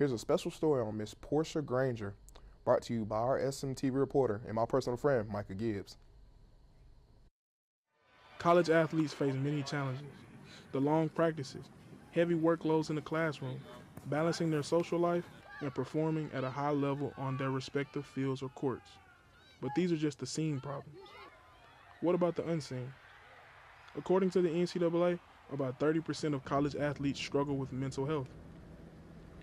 Here's a special story on Miss Portia Granger, brought to you by our SMTV reporter and my personal friend, Micah Gibbs. College athletes face many challenges. The long practices, heavy workloads in the classroom, balancing their social life, and performing at a high level on their respective fields or courts. But these are just the seen problems. What about the unseen? According to the NCAA, about 30% of college athletes struggle with mental health.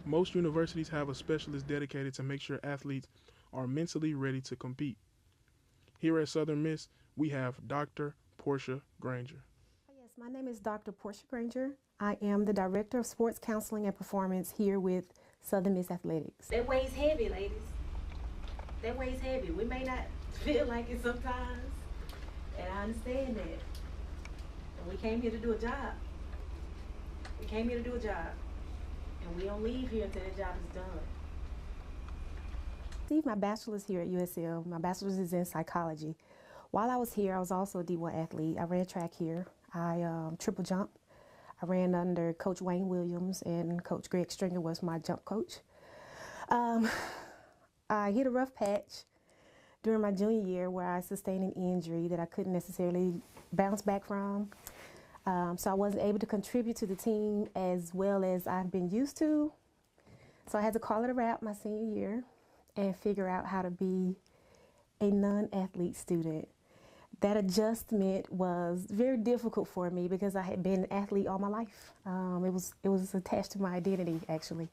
Most universities have a specialist dedicated to make sure athletes are mentally ready to compete. Here at Southern Miss, we have Dr. Portia Granger. Yes, my name is Dr. Portia Granger. I am the Director of Sports Counseling and Performance here with Southern Miss Athletics. That weighs heavy, ladies. That weighs heavy. We may not feel like it sometimes, and I understand that. And we came here to do a job. We came here to do a job. And we don't leave here until the job is done. I received my bachelor's here at USL. My bachelor's is in psychology. While I was here, I was also a D1 athlete. I ran track here. I triple jump. I ran under Coach Wayne Williams, and Coach Greg Stringer was my jump coach. I hit a rough patch during my junior year where I sustained an injury that I couldn't necessarily bounce back from. So I wasn't able to contribute to the team as well as I've been used to. So I had to call it a wrap my senior year and figure out how to be a non-athlete student. That adjustment was very difficult for me because I had been an athlete all my life. It was attached to my identity, actually.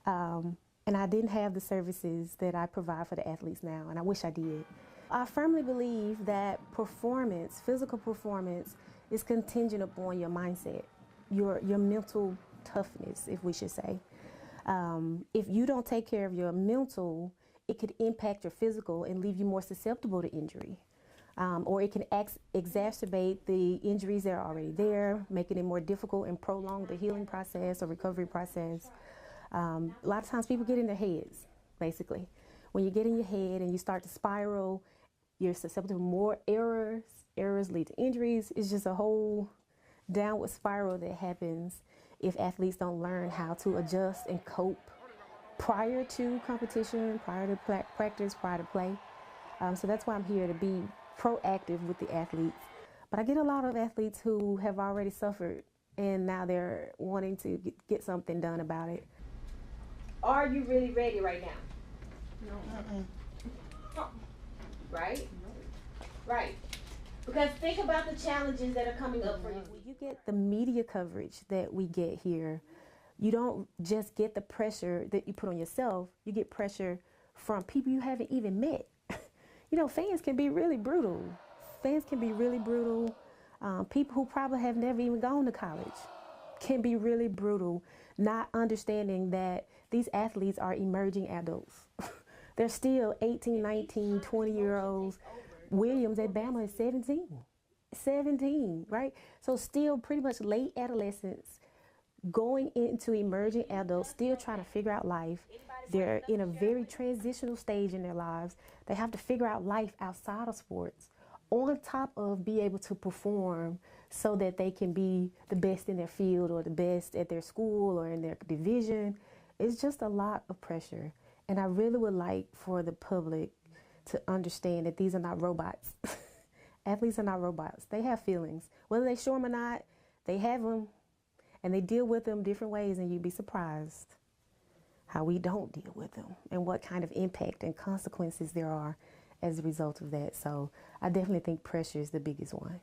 And I didn't have the services that I provide for the athletes now, and I wish I did. I firmly believe that performance, physical performance, is contingent upon your mindset, your mental toughness, if we should say. If you don't take care of your mental, it could impact your physical and leave you more susceptible to injury. Or it can exacerbate the injuries that are already there, making it more difficult and prolong the healing process or recovery process. A lot of times people get in their heads, basically. When you get in your head and you start to spiral, you're susceptible to more errors. Errors lead to injuries. It's just a whole downward spiral that happens if athletes don't learn how to adjust and cope prior to competition, prior to practice, prior to play. So that's why I'm here, to be proactive with the athletes. But I get a lot of athletes who have already suffered and now they're wanting to get something done about it. Are you really ready right now? No. Right? Right. Because think about the challenges that are coming up for you. When you get the media coverage that we get here, you don't just get the pressure that you put on yourself, you get pressure from people you haven't even met. You know, fans can be really brutal. Fans can be really brutal. People who probably have never even gone to college can be really brutal, not understanding that these athletes are emerging adults. They're still 18, 19, 20-year-olds. Williams at Bama is 17, right? So still pretty much late adolescence, going into emerging adults, still trying to figure out life. They're in a very transitional stage in their lives. They have to figure out life outside of sports, on top of be able to perform so that they can be the best in their field or the best at their school or in their division. It's just a lot of pressure. And I really would like for the public to understand that these are not robots. Athletes are not robots. They have feelings. Whether they show them or not, they have them, and they deal with them different ways, and you'd be surprised how we don't deal with them and what kind of impact and consequences there are as a result of that. So I definitely think pressure is the biggest one.